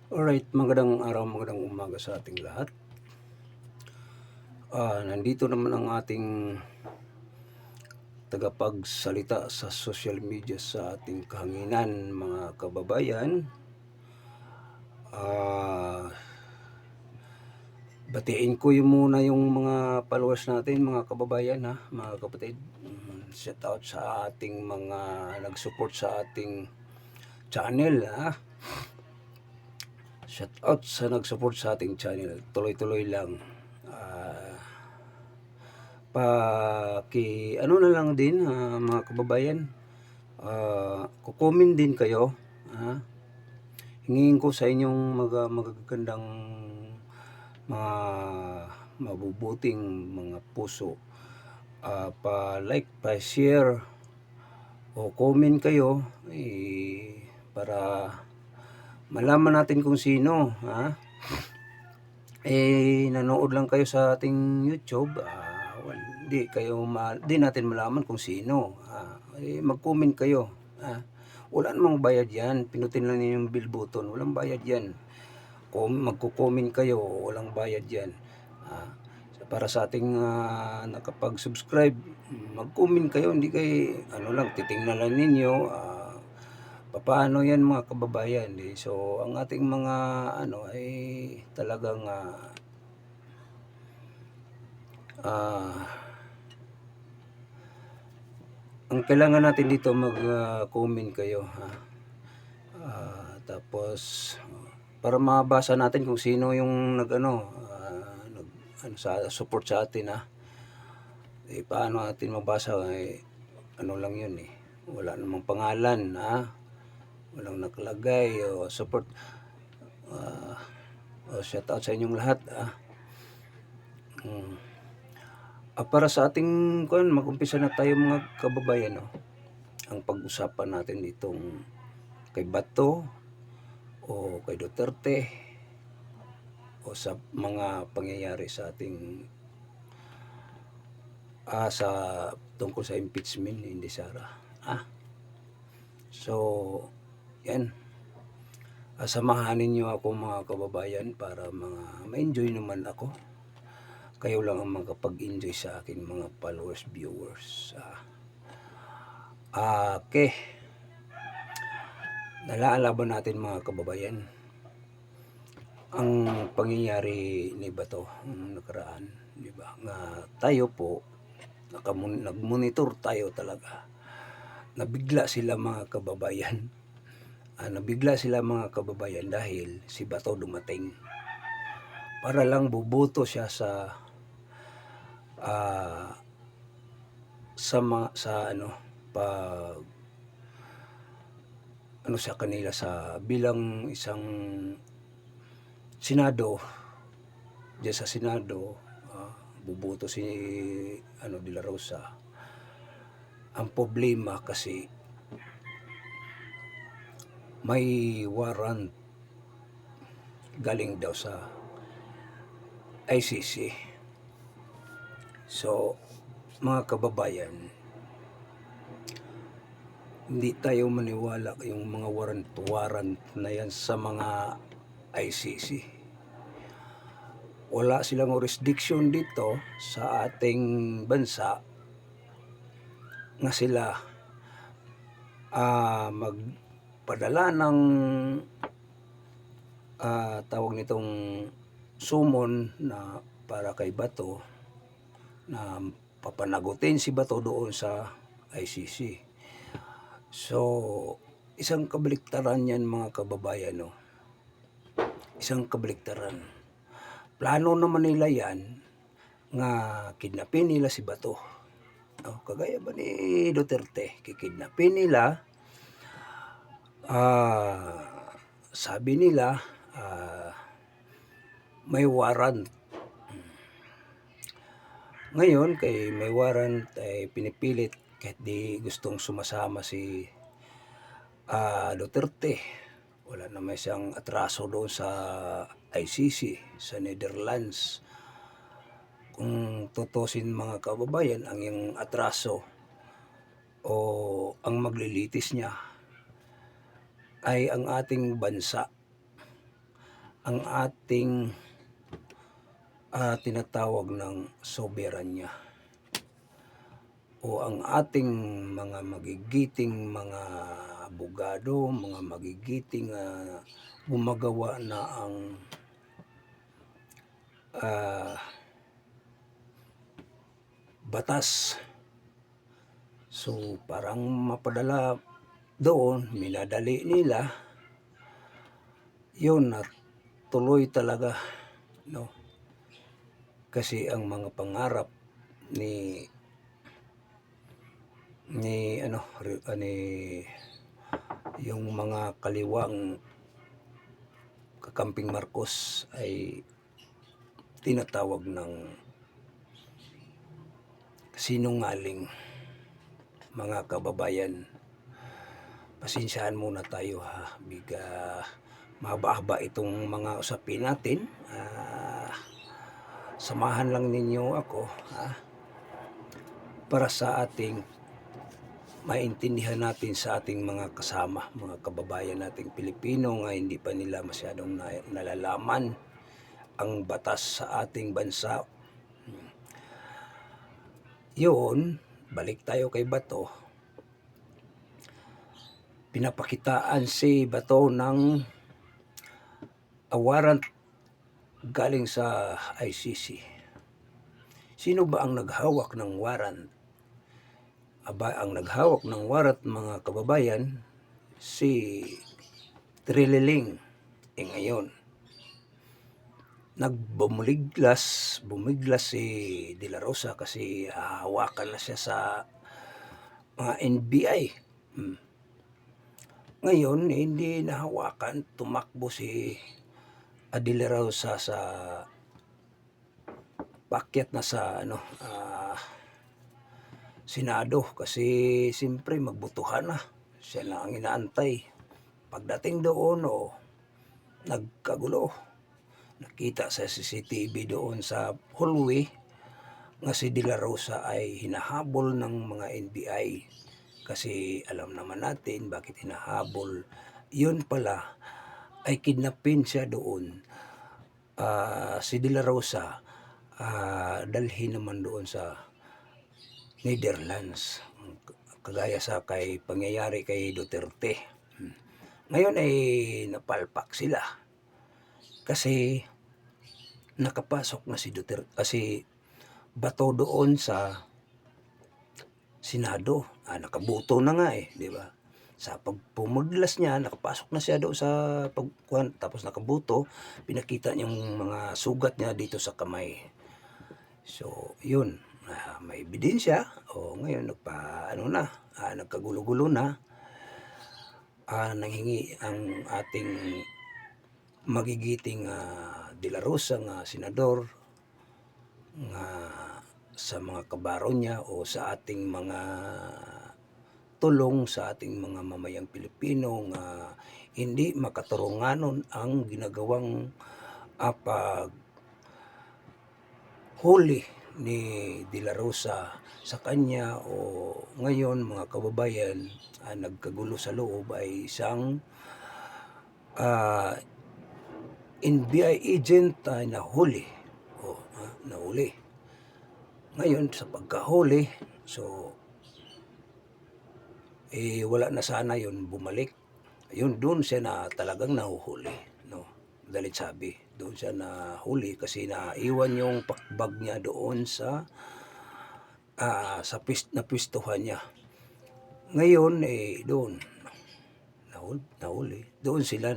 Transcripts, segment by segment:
Alright, magandang araw, magandang umaga sa ating lahat. Nandito naman ang ating tagapagsalita sa social media sa ating kahanginan, mga kababayan. Ah, Batiin ko yung muna yung mga followers natin, mga kababayan, mga kapatid. Shout out sa ating mga nag-support sa ating channel, ha. Shout out sa nag-support sa ating channel. Tuloy-tuloy lang. Ah, ano na lang din, mga kababayan, kukumin din kayo, hingin ko sa inyong magagandang mga mabubuting mga puso, pa-like, pa-share o comment kayo, para malaman natin kung sino, nanood lang kayo sa ating YouTube, di natin malaman kung sino. Mag-comment kayo. Wala namang bayad yan. Pinutin lang niyo yung bell button. Walang bayad yan. Kung magko-comment kayo, walang bayad yan. Para sa ating nakapag-subscribe, mag-comment kayo. Hindi kayo, lang, titingnan lang ninyo. Paano yan, mga kababayan. So, ang ating mga, ay talagang ang kailangan natin dito mag-comment kayo, tapos para mabasa natin kung sino yung sa support sa atin, paano natin mabasa, lang yun, wala namang pangalan, walang nakalagay o support. Shout out sa inyong lahat, para sa ating mag-umpisa na tayo, mga kababayan. Ang pag-usapan natin ditong kay Bato o kay Duterte o sa mga pangyayari sa ating sa tungkol sa impeachment ni Inday Sara. So, yan. Samahanin niyo ako, mga kababayan, para ma-enjoy naman ako. Kayo lang ang makapag-enjoy sa akin, mga followers, viewers. Okay. Nalaalaban natin, mga kababayan, ang pangyayari ni Bato nakaraan, di ba? Nga tayo po, nag-monitor tayo talaga. Nabigla sila, mga kababayan. Nabigla sila, mga kababayan, dahil si Bato dumating. Para lang buboto siya sa pag sa kanila sa bilang isang Senado. Diyan sa Senado, buboto si De La Rosa. Ang problema kasi may warrant galing daw sa ICC. So, mga kababayan, hindi tayo maniwala yung mga warrant na yan sa mga ICC. Wala silang jurisdiction dito sa ating bansa nga sila magpadala ng tawag nitong summon na para kay Bato, na papanagutin si Bato doon sa ICC. So, isang kabaliktaran yan, mga kababayan, isang kabaliktaran. Plano naman nila yan nga kidnapin nila si Bato. Kagaya ba ni Duterte, kikidnapin nila. Sabi nila may warrant. Ngayon, kay may warrant, ay pinipilit kahit di gustong sumasama si Duterte. Wala naman siyang atraso doon sa ICC, sa Netherlands. Kung tutusin, mga kababayan, ang yung atraso o ang maglilitis niya ay ang ating bansa. ang ating tinatawag ng soberanya o ang ating mga magigiting mga abogado, mga magigiting gumagawa na ang batas. So parang mapadala doon, minadali nila yun at tuloy talaga, no? Kasi ang mga pangarap ni yung mga kaliwang kakamping Marcos ay tinatawag ng sinungaling. Mga kababayan, pasensyahan muna tayo ha, biga mahaba-haba itong mga usapin natin. Samahan lang ninyo ako para sa ating maintindihan natin sa ating mga kasama, mga kababayan nating Pilipino nga hindi pa nila masyadong nalalaman ang batas sa ating bansa. Yun, balik tayo kay Bato. Pinapakitaan si Bato ng warrant galing sa ICC. Sino ba ang naghawak ng warrant? Aba, ang naghawak ng warrant, mga kababayan, si Trililing. Ngayon, bumiglas si De La Rosa kasi hawakan na siya sa mga NBI. Ngayon, hindi nahawakan, tumakbo si De La Rosa sa pakyat na sa Senado kasi siyempre magbutuhan na. Siya na ang inaantay. Pagdating doon, nagkagulo. Nakita sa CCTV doon sa hallway nga si De La Rosa ay hinahabol ng mga NBI. Kasi alam naman natin bakit hinahabol. Yun pala ay kidnapin siya doon. Si De La Rosa dalhin naman doon sa Netherlands. Kagaya sa pangyayari kay Duterte. Ngayon ay napalpak sila. Kasi nakapasok na si Duterte, si Bato doon sa Senado. Nakabuto na nga di ba? Sa pagpumuglas niya, nakapasok na siya doon sa pagkuhan, tapos nakabuto, pinakita niyang mga sugat niya dito sa kamay. So, yun, may ebidensya. Ngayon, nagkagulo-gulo na. Nanghingi ang ating magigiting De La Rosa nga senador nga sa mga kabaro niya o sa ating mga tulong sa ating mga mamayang Pilipino nga hindi makaturunganon ang ginagawang huli ni De La Rosa sa kanya. Ngayon, mga kababayan, nagkagulo sa loob ay isang NBI agent nahuli. Nahuli. Ngayon, sa pagkahuli, so wala na sana yun, bumalik. Yun, doon siya na talagang nahuhuli, no? Dalit sabi, doon siya nahuli kasi naiwan yung pakbag niya doon sa napwistuhan niya. Ngayon, doon nahuli. Doon sila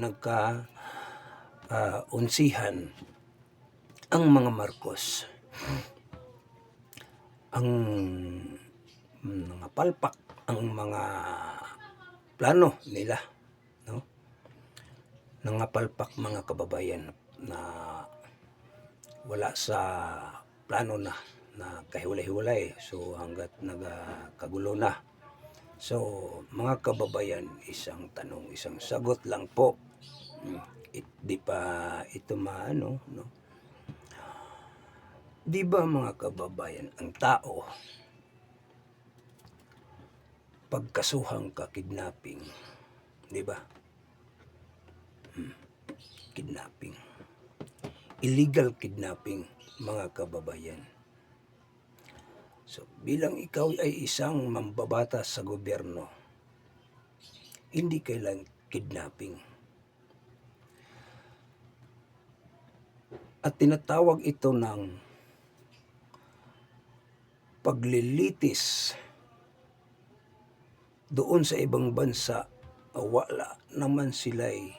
unsihan ang mga Marcos. Ang mga palpak ang mga plano nila, no? Nangapalpak, mga kababayan, na wala sa plano na kahiwalay-hiwalay. So hanggat nagkagulo na. So mga kababayan, isang tanong, isang sagot lang po. Di pa ito no? Di ba, mga kababayan, ang tao pagkasuhang ka kidnapping, di ba? Kidnapping. illegal kidnapping, mga kababayan. So, bilang ikaw ay isang mambabatas sa gobyerno, hindi kailang kidnapping. At tinatawag ito ng paglilitis doon sa ibang bansa. Wala naman sila'y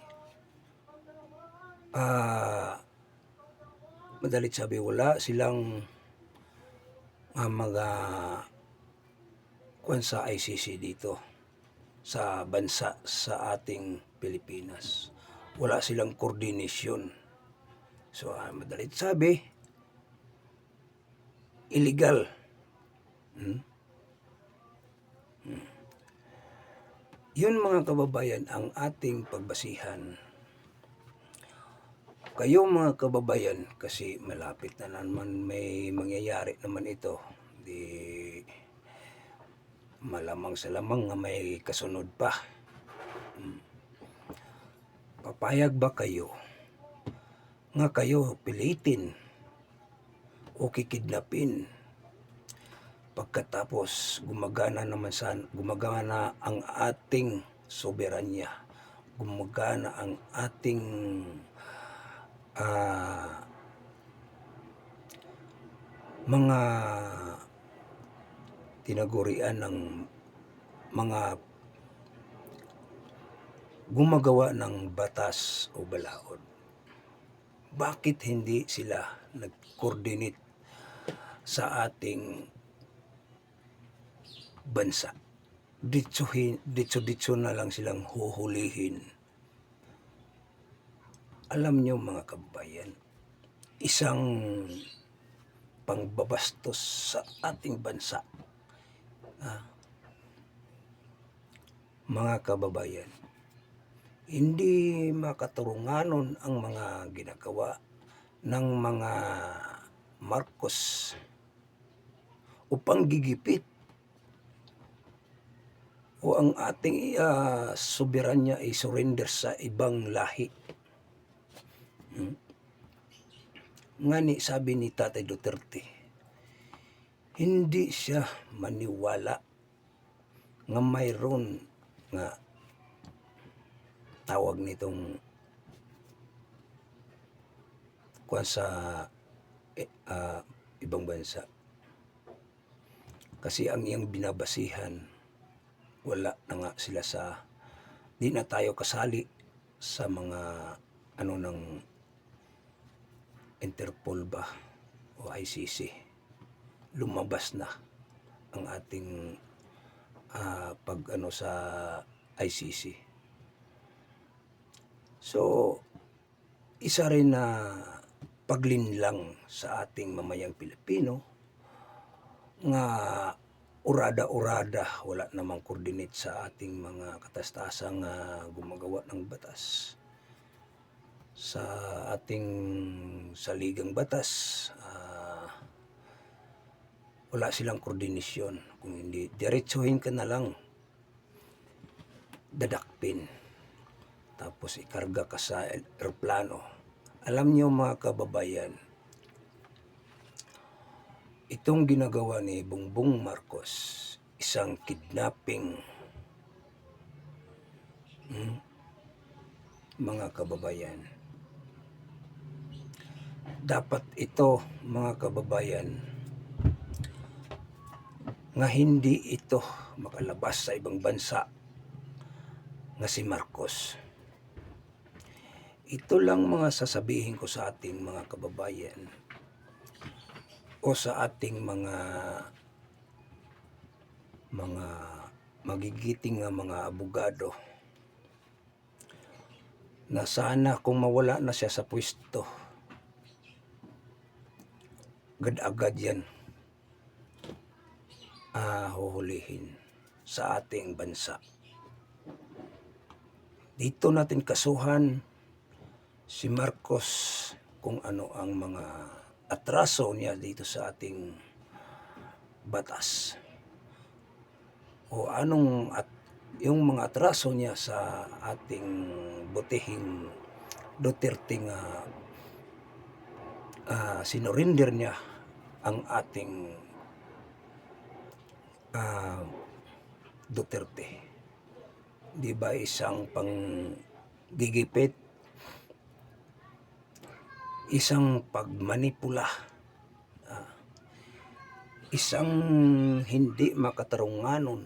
madalit sabi, wala silang mga kwan sa ICC dito sa bansa sa ating Pilipinas. Wala silang koordinasyon. So, madalit sabi, illegal. Yun, mga kababayan, ang ating pagbasihan. Kayo, mga kababayan, kasi malapit na naman may mangyayari naman ito. Di malamang sa lamang nga may kasunod pa. Papayag ba kayo nga kayo pilitin o kikidnapin pagkatapos gumagana ang ating soberanya, gumagana ang ating mga tinagurian ng mga gumagawa ng batas o balaod? Bakit hindi sila nag-coordinate sa ating bansa? Ditso na lang silang huhulihin. Alam nyo, mga kababayan, isang pangbabastos sa ating bansa. Mga kababayan, hindi makaturunganon ang mga ginagawa ng mga Marcos o panggigipit o ang ating soberanya ay surrender sa ibang lahi. Ngani sabi ni Tatay Duterte, hindi siya maniwala nga mayroon nga tawag nitong kuwan sa ibang bansa. Kasi ang iyang binabasihan, wala na nga sila sa, di na tayo kasali sa mga ng Interpol ba o ICC. Lumabas na ang ating sa ICC. So, isa rin na paglinlang sa ating mamayang Pilipino nga urada-urada, wala namang coordinate sa ating mga katastasang gumagawa ng batas. Sa ating saligang batas, wala silang koordinasyon. Kung hindi, diretsuhin ka na lang, dadakpin, tapos ikarga ka sa aeroplano. Alam niyo, mga kababayan, itong ginagawa ni Bongbong Marcos, isang kidnapping, mga kababayan. Dapat ito, mga kababayan, nga hindi ito makalabas sa ibang bansa nga si Marcos. Ito lang mga sasabihin ko sa ating mga kababayan o sa ating mga magigiting nga mga abogado, na sana kung mawala na siya sa pwesto, agad-agad yan huhulihin sa ating bansa. Dito natin kasuhan si Marcos kung ano ang mga atraso niya dito sa ating batas, o yung mga atraso niya sa ating butihing Duterte nga sinurinder niya ang ating ah, Duterte. Di ba isang panggigipit, isang pagmanipula, isang hindi makatarunganon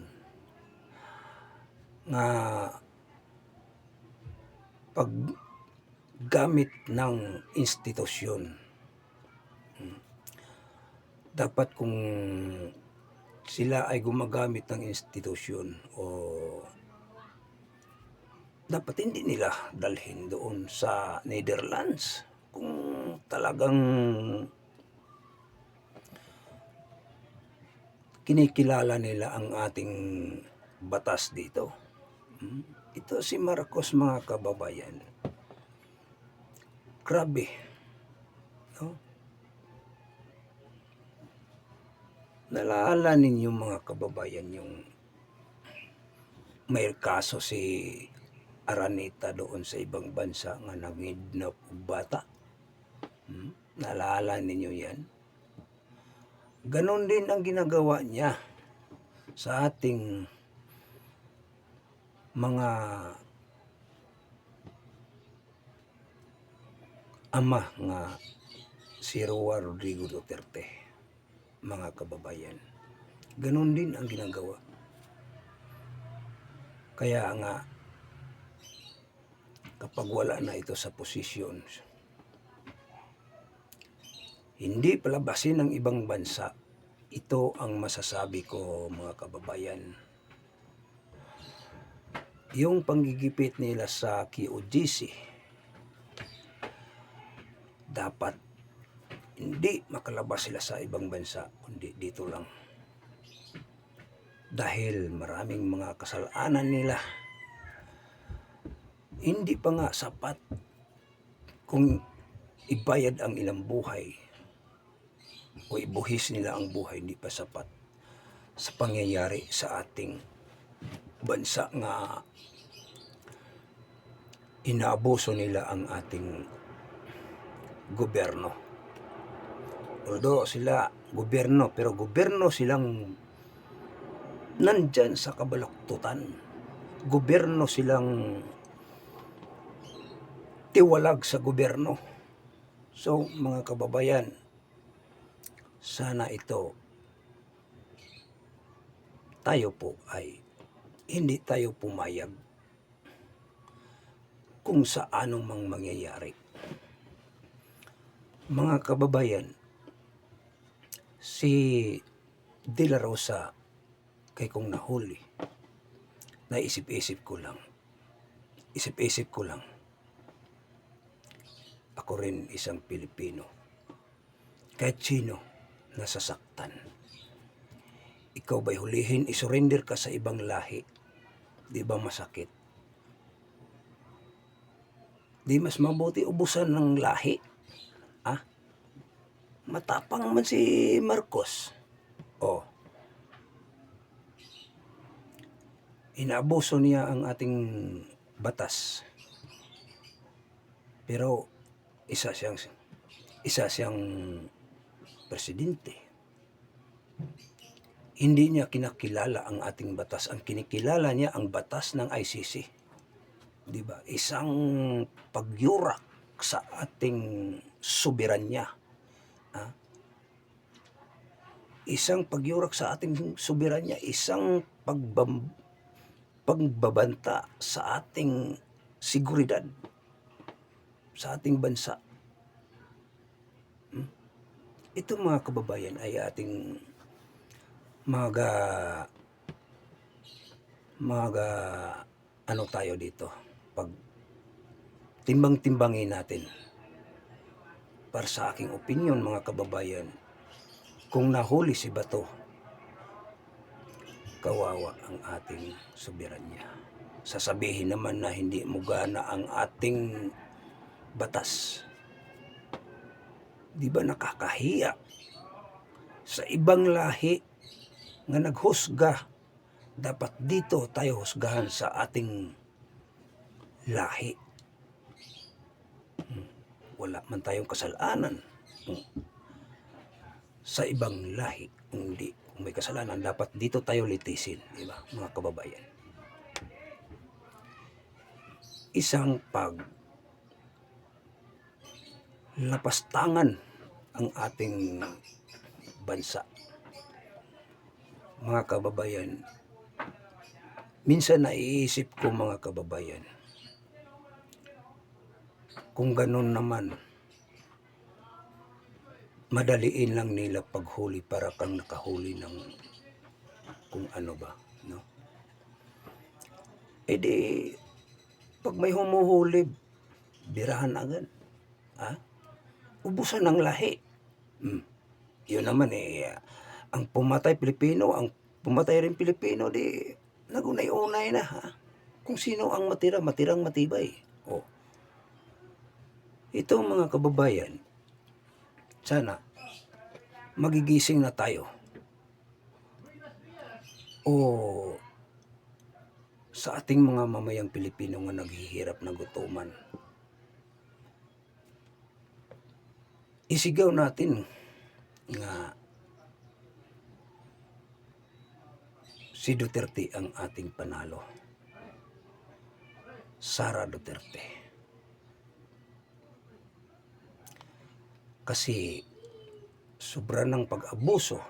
nga paggamit ng institusyon. Dapat kung sila ay gumagamit ng institusyon o dapat hindi nila dalhin doon sa Netherlands kung talagang kinikilala nila ang ating batas dito. Ito si Marcos, mga kababayan. Grabe. No? Naalala ninyo, mga kababayan, yung may kaso si Araneta doon sa ibang bansa nga nangidnap og bata. Naalala ninyo yan? Ganon din ang ginagawa niya sa ating mga ama nga si Roa Rodrigo Duterte, mga kababayan. Ganon din ang ginagawa. Kaya nga, kapag wala na ito sa posisyon, hindi palabasin ng ibang bansa. Ito ang masasabi ko, mga kababayan. Yung panggigipit nila sa QGC, dapat hindi makalabas sila sa ibang bansa, kundi dito lang. Dahil maraming mga kasalanan nila. Hindi pa nga sapat kung ibayad ang ilang buhay o ibuhis nila ang buhay, hindi pa sapat sa pangyayari sa ating bansa nga inaabuso nila ang ating gobyerno. Although sila gobyerno, pero gobyerno silang nandyan sa kabaluktutan. Gobyerno silang tiwalag sa gobyerno. So, mga kababayan, sana ito tayo po ay hindi tayo pumayag kung sa anong mangyayari. Mga kababayan, si De La Rosa, kay kung nahuli, naisip-isip ko lang, ako rin isang Pilipino. Kahit sino nasasaktan, ikaw ba'y hulihin, isurrender ka sa ibang lahi? Di ba masakit? Di mas mabuti ubusan ng lahi? Matapang man si Marcos. Inaabuso niya ang ating batas. Pero isa siyang presidente. Hindi niya kinakilala ang ating batas. Ang kinikilala niya ang batas ng ICC. Di ba? Isang pagyurak sa ating soberanya. Isang pagyurak sa ating soberanya, isang pagbabanta sa ating seguridad sa ating bansa. Ito, mga kababayan, ay ating ano tayo dito, pag timbang-timbangin natin. Para sa aking opinion, mga kababayan, kung nahuli si Bato, kawawa ang ating soberanya. Sasabihin naman na hindi mugana ang ating batas. Di ba nakakahiya sa ibang lahi nga naghusga? Dapat dito tayo husgahan sa ating lahi. Wala man tayong kasalanan. sa ibang lahi. Kung may kasalanan, dapat dito tayo litisin, di ba, mga kababayan? Isang lapastangan ang ating bansa. Mga kababayan, minsan naiisip ko, mga kababayan, kung ganun naman, madaliin lang nila paghuli para kang nakahuli ng kung ano ba, no? E di, pag may humuhuli, birahan agad. Ubusan ng lahi. Yun naman ang pumatay Pilipino, ang pumatay rin Pilipino, di nagunay-unay na, kung sino ang matirang matibay. Ito, mga kababayan, sana magigising na tayo. Sa ating mga mamayang Pilipino nga naghihirap na gutuman, isigaw natin nga si Duterte ang ating panalo. Sara Duterte. Kasi sobra ng pag-abuso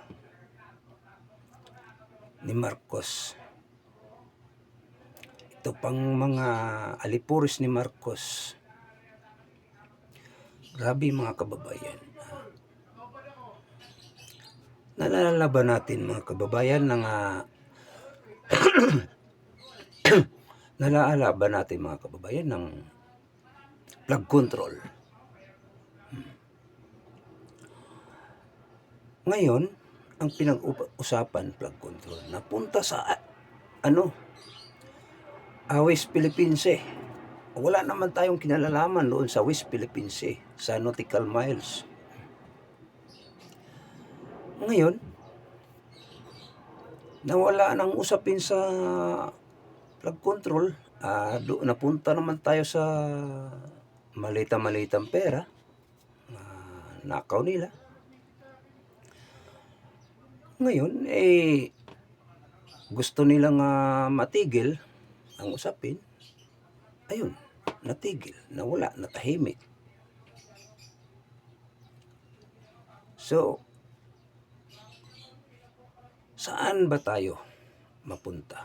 ni Marcos. Ito pang mga alipuris ni Marcos. Grabe, mga kababayan. Naalala ba natin, mga kababayan, naalala ba natin, mga kababayan, ng flood control? Ngayon, ang pinag-usapan, flood control, napunta sa West Philippine Sea. Wala naman tayong kinalalaman doon sa West Philippine Sea, sa nautical miles. Ngayon, nawala nang usapin sa flood control. Napunta naman tayo sa malita-malitang pera. Nakaw nila. Ngayon, gusto nilang matigil ang usapin. Ayun, natigil, nawala, natahimik. So, saan ba tayo mapunta?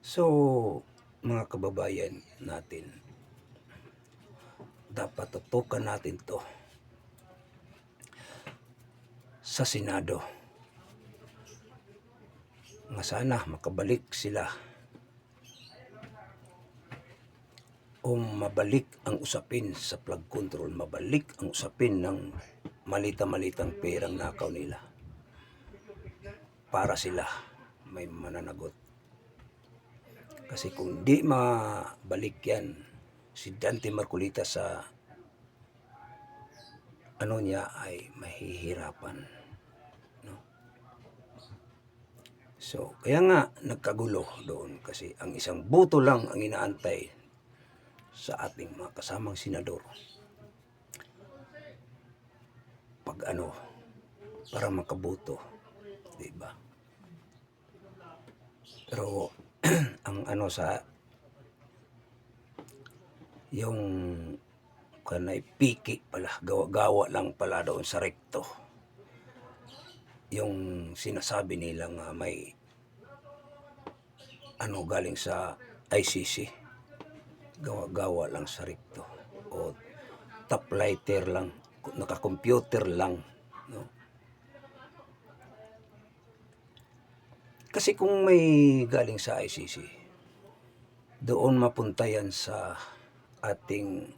So, mga kababayan natin, dapat tutukan natin to sa Senado. Nga sana makabalik sila o mabalik ang usapin sa flood control, mabalik ang usapin ng malita-malitang perang nakaw nila para sila may mananagot. Kasi kung di mabalik yan, si Dante Marcolita sa niya ay mahihirapan. So, kaya nga nagkagulo doon kasi ang isang boto lang ang inaantay sa ating mga kasamang senador. Para makaboto, di ba? Pero ang yung kanay piki pala, gawa lang pala doon sa rekto. Yung sinasabi nilang may galing sa ICC, gawa lang sa rekto o typewriter lang, naka-computer lang, no? Kasi kung may galing sa ICC, doon mapunta yan sa ating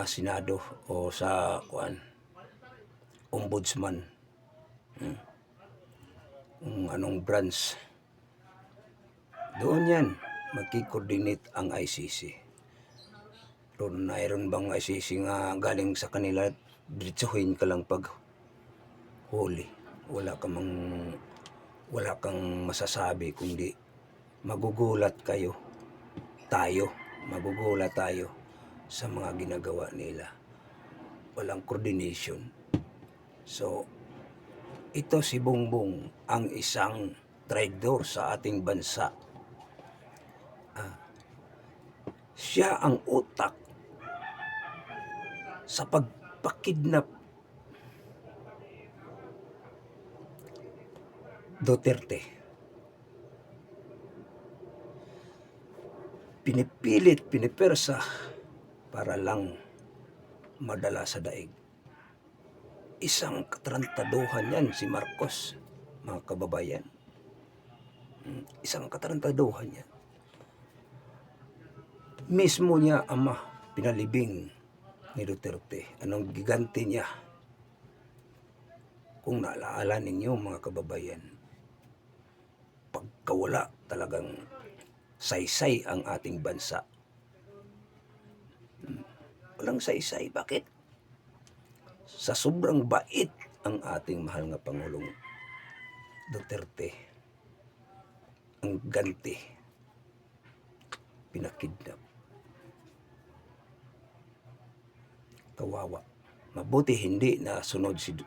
Senado o sa Ombudsman, kung anong branch, doon yan magki-coordinate ang ICC. Mayroon bang ICC nga galing sa kanila, diretsuhin ka lang pag huli, wala kang masasabi, kundi magugulat kayo magugulat tayo sa mga ginagawa nila. Walang coordination. So, ito si Bongbong ang isang traidor sa ating bansa. Siya ang utak sa pagpakidnap Duterte. Pinipilit, pinipersa para lang madala sa daig. Isang katarantaduhan yan si Marcos, mga kababayan. Isang katarantaduhan yan. Mismo niya ama pinalibing ni Duterte. Anong gigante niya? Kung naalaala ninyo mga kababayan, pagkawala talagang saysay ang ating bansa. Walang saysay. Bakit? Sa sobrang bait ang ating mahal nga Pangulong Duterte. Ang ganti. Pinakidnap. Kawawa. Mabuti hindi na sunod si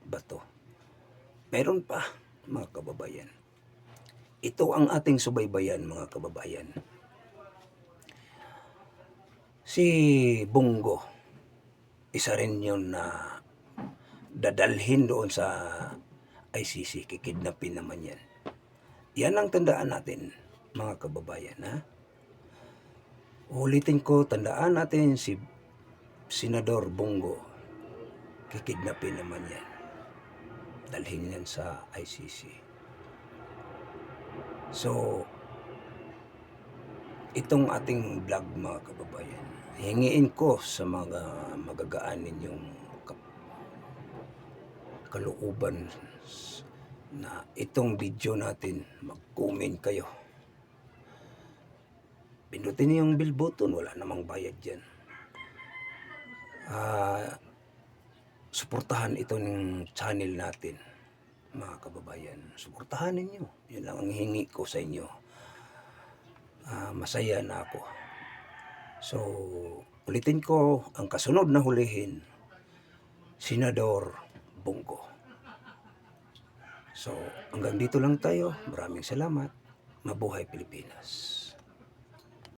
Bato. Meron pa mga kababayan. Ito ang ating subaybayan mga kababayan. Si Bongo, isa rin yun na dadalhin doon sa ICC, kikidnapin naman yan. Yan ang tandaan natin mga kababayan. Ha? Ulitin ko, tandaan natin si Senador Bongo, kikidnapin naman yan. Dalhin yan sa ICC. So, itong ating vlog mga kababayan, hingiin ko sa mga magagaan ninyong kalooban na itong video natin, mag-comment kayo. Pindutin niyo yung bell button, wala namang bayad dyan. Suportahan ito ng channel natin mga kababayan. Suportahan ninyo. Yun lang ang hingi ko sa inyo. Masaya na ako. So, ulitin ko, ang kasunod na hulihin, Senador Bongo. So, hanggang dito lang tayo. Maraming salamat. Mabuhay Pilipinas.